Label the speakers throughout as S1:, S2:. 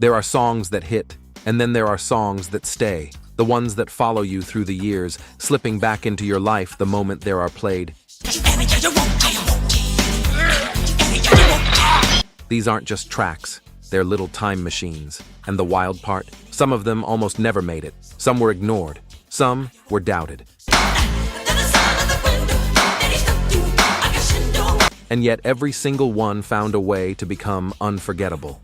S1: There are songs that hit, and then there are songs that stay, the ones that follow you through the years, slipping back into your life the moment they are played. These aren't just tracks, they're little time machines. And the wild part? Some of them almost never made it. Some were ignored. Some were doubted. And yet every single one found a way to become unforgettable.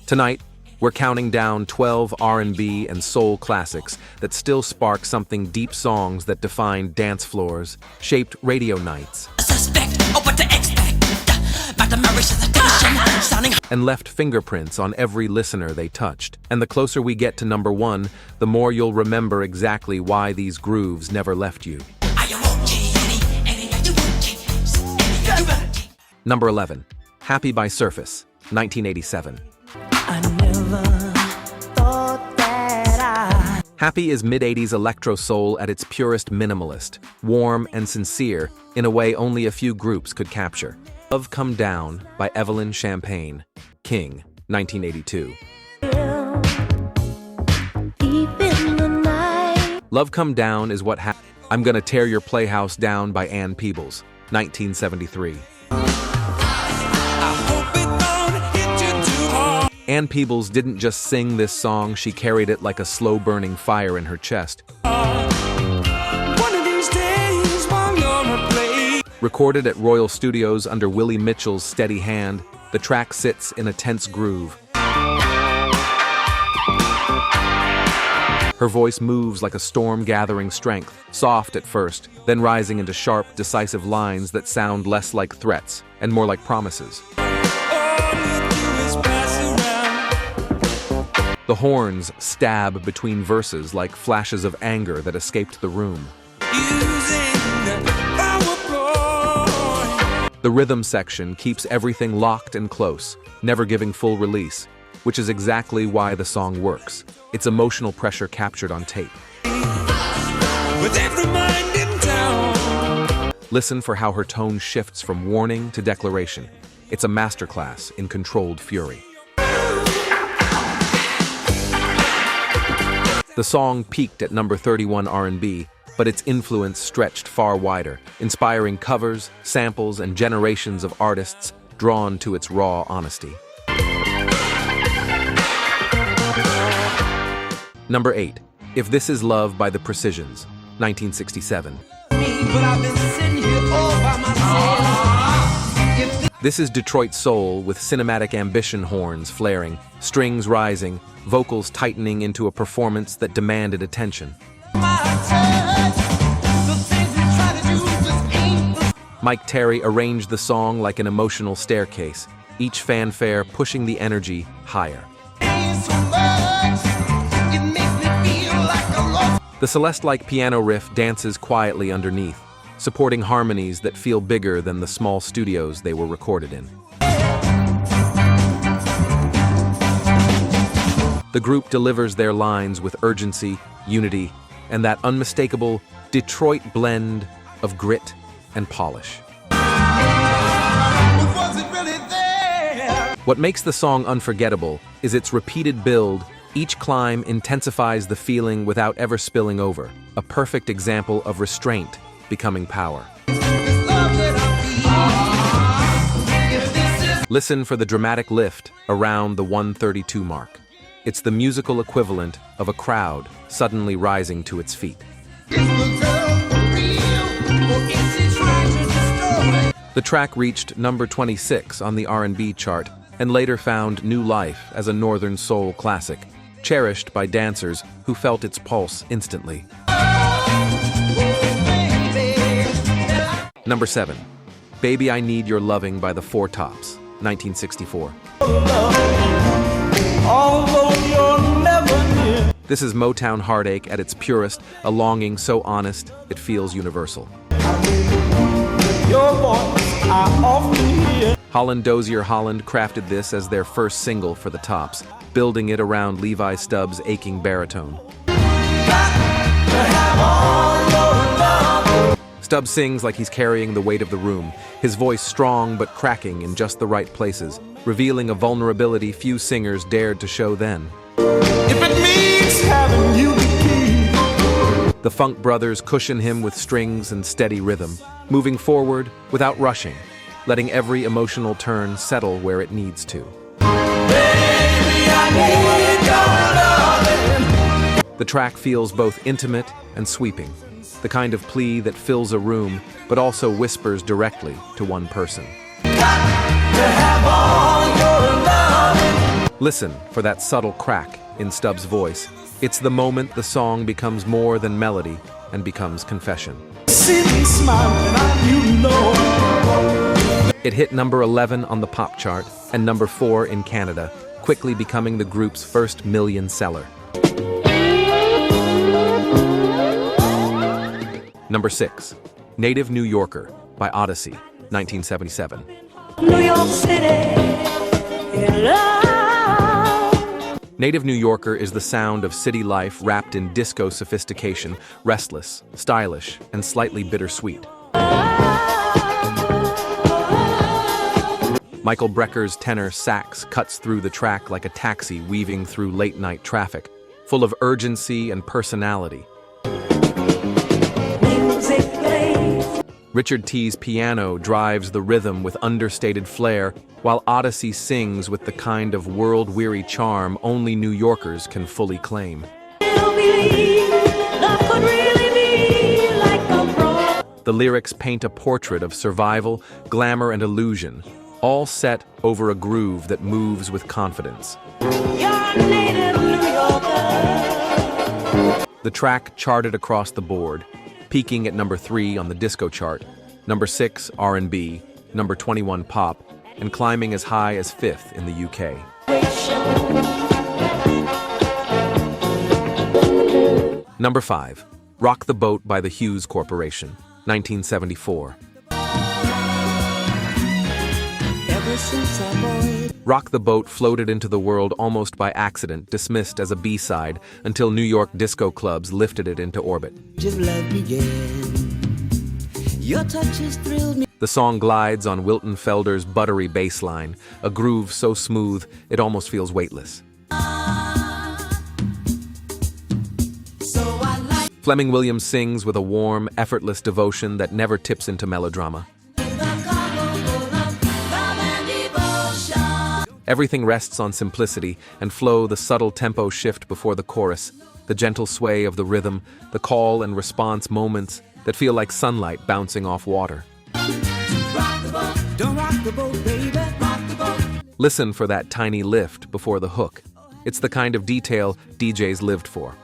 S1: Tonight, we're counting down 12 R&B and soul classics that still spark something deep, songs that defined dance floors, shaped radio nights, and left fingerprints on every listener they touched. And the closer we get to number one, the more you'll remember exactly why these grooves never left you. Number 11, Happy by Surface, 1987. Happy is mid-80s electro soul at its purest minimalist, warm and sincere in a way only a few groups could capture. Love Come Down by Evelyn Champagne, King, 1982. Love Come Down is what happened. I'm Gonna Tear Your Playhouse Down by Ann Peebles, 1973. Ann Peebles didn't just sing this song, she carried it like a slow-burning fire in her chest. Recorded at Royal Studios under Willie Mitchell's steady hand, the track sits in a tense groove. Her voice moves like a storm gathering strength, soft at first, then rising into sharp, decisive lines that sound less like threats and more like promises. The horns stab between verses like flashes of anger that escaped the room. The rhythm section keeps everything locked and close, never giving full release, which is exactly why the song works. It's emotional pressure captured on tape. With every mind in town. Listen for how her tone shifts from warning to declaration. It's a masterclass in controlled fury. The song peaked at number 31 R&B, but its influence stretched far wider, inspiring covers, samples, and generations of artists drawn to its raw honesty. Number 8, If This Is Love by The Precisions, 1967. This is Detroit soul with cinematic ambition horns flaring, strings rising, vocals tightening into a performance that demanded attention. Mike Terry arranged the song like an emotional staircase, each fanfare pushing the energy higher. The Celeste-like piano riff dances quietly underneath, supporting harmonies that feel bigger than the small studios they were recorded in. The group delivers their lines with urgency, unity, and that unmistakable Detroit blend of grit and polish. What makes the song unforgettable is its repeated build. Each climb intensifies the feeling without ever spilling over, a perfect example of restraint becoming power. Listen for the dramatic lift around the 132 mark. It's the musical equivalent of a crowd suddenly rising to its feet. The track reached number 26 on the R&B chart and later found new life as a Northern soul classic, cherished by dancers who felt its pulse instantly. Number 7, Baby I Need Your Loving by the Four Tops, 1964. This is Motown heartache at its purest, a longing so honest it feels universal. Holland Dozier Holland crafted this as their first single for the Tops, building it around Levi Stubbs' aching baritone. Stubbs sings like he's carrying the weight of the room, his voice strong but cracking in just the right places, revealing a vulnerability few singers dared to show then.
S2: If it means having you be key.
S1: The Funk Brothers cushion him with strings and steady rhythm, moving forward without rushing, letting every emotional turn settle where it needs to.
S2: Baby, I need your loving.
S1: The track feels both intimate and sweeping, the kind of plea that fills a room but also whispers directly to one person.
S2: Got to have all your loving.
S1: Listen for that subtle crack in Stubbs' voice. It's the moment the song becomes more than melody and becomes confession.
S2: See me smiling, you know.
S1: It hit number 11 on the pop chart and number 4 in Canada, quickly becoming the group's first million seller. Number 6, Native New Yorker by Odyssey, 1977.
S3: New York City, in love.
S1: Native New Yorker is the sound of city life wrapped in disco sophistication, restless, stylish, and slightly bittersweet. Michael Brecker's tenor sax cuts through the track like a taxi weaving through late-night traffic, full of urgency and personality. Richard T's piano drives the rhythm with understated flair, while Odyssey sings with the kind of world-weary charm only New Yorkers can fully claim. The lyrics paint a portrait of survival, glamour, and illusion, all set over a groove that moves with confidence. The track charted across the board, peaking at number 3 on the disco chart, number 6 R&B, number 21 pop, and climbing as high as 5th in the UK. Number 5, Rock the Boat by the Hughes Corporation, 1974. Rock the Boat floated into the world almost by accident, dismissed as a B-side, until New York disco clubs lifted it into orbit.
S4: Just love began. Your touches thrilled me.
S1: The song glides on Wilton Felder's buttery bass line, a groove so smooth it almost feels weightless. Fleming Williams sings with a warm, effortless devotion that never tips into melodrama. Everything rests on simplicity and flow, the subtle tempo shift before the chorus, the gentle sway of the rhythm, the call and response moments that feel like sunlight bouncing off water. Listen for that tiny lift before the hook. It's the kind of detail DJs lived for.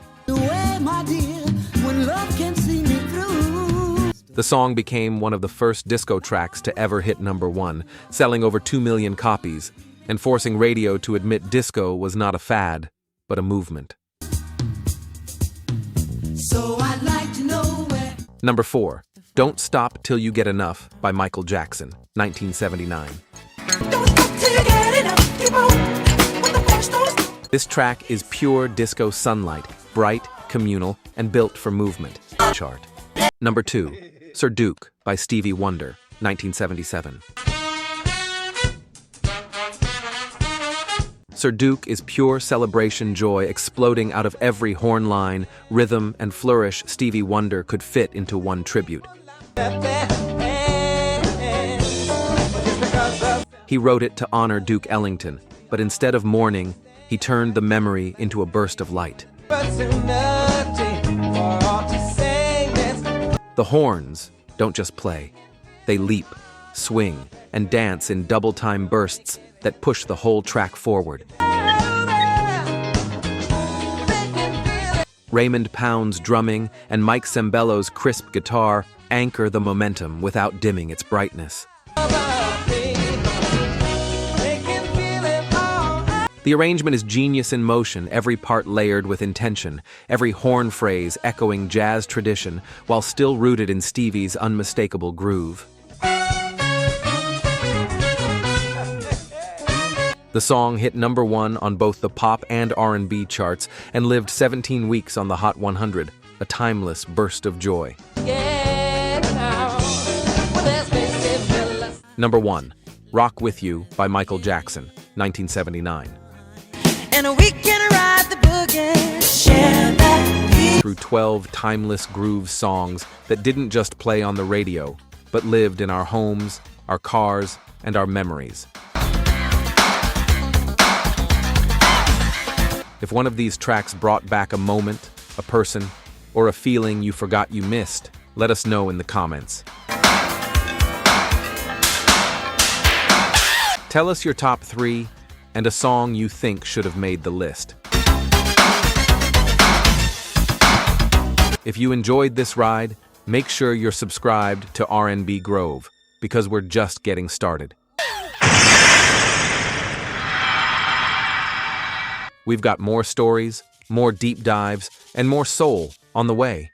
S1: The song became one of the first disco tracks to ever hit number 1, selling over 2 million copies, and forcing radio to admit disco was not a fad, but a movement.
S4: So I'd like to know where.
S1: Number 4, Don't Stop Till You Get Enough by Michael Jackson, 1979.
S3: Don't stop till you get enough. Keep on with the force, don't stop.
S1: This track is pure disco sunlight, bright, communal, and built for movement. Chart. Number 2, Sir Duke by Stevie Wonder, 1977. Sir Duke is pure celebration joy exploding out of every horn line, rhythm, and flourish Stevie Wonder could fit into one tribute. He wrote it to honor Duke Ellington, but instead of mourning, he turned the memory into a burst of light. The horns don't just play. They leap, swing, and dance in double-time bursts that push the whole track forward. Raymond Pound's drumming and Mike Sembello's crisp guitar anchor the momentum without dimming its brightness. The arrangement is genius in motion, every part layered with intention, every horn phrase echoing jazz tradition while still rooted in Stevie's unmistakable groove. The song hit number 1 on both the pop and R&B charts and lived 17 weeks on the Hot 100, a timeless burst of joy.
S3: Yeah, now.
S1: Number 1. Rock With You by Michael Jackson, 1979.
S3: And we can ride the boogie. Share that beat.
S1: Through 12 timeless groove songs that didn't just play on the radio, but lived in our homes, our cars, and our memories. If one of these tracks brought back a moment, a person, or a feeling you forgot you missed, let us know in the comments. Tell us your top 3 and a song you think should have made the list. If you enjoyed this ride, make sure you're subscribed to R&B Grove, because we're just getting started. We've got more stories, more deep dives, and more soul on the way.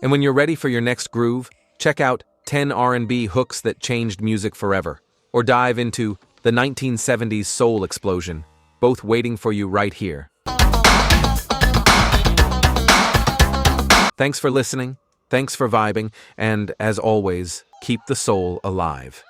S1: And when you're ready for your next groove, check out 10 R&B hooks that changed music forever, or dive into the 1970s soul explosion, both waiting for you right here. Thanks for listening, thanks for vibing, and as always, keep the soul alive.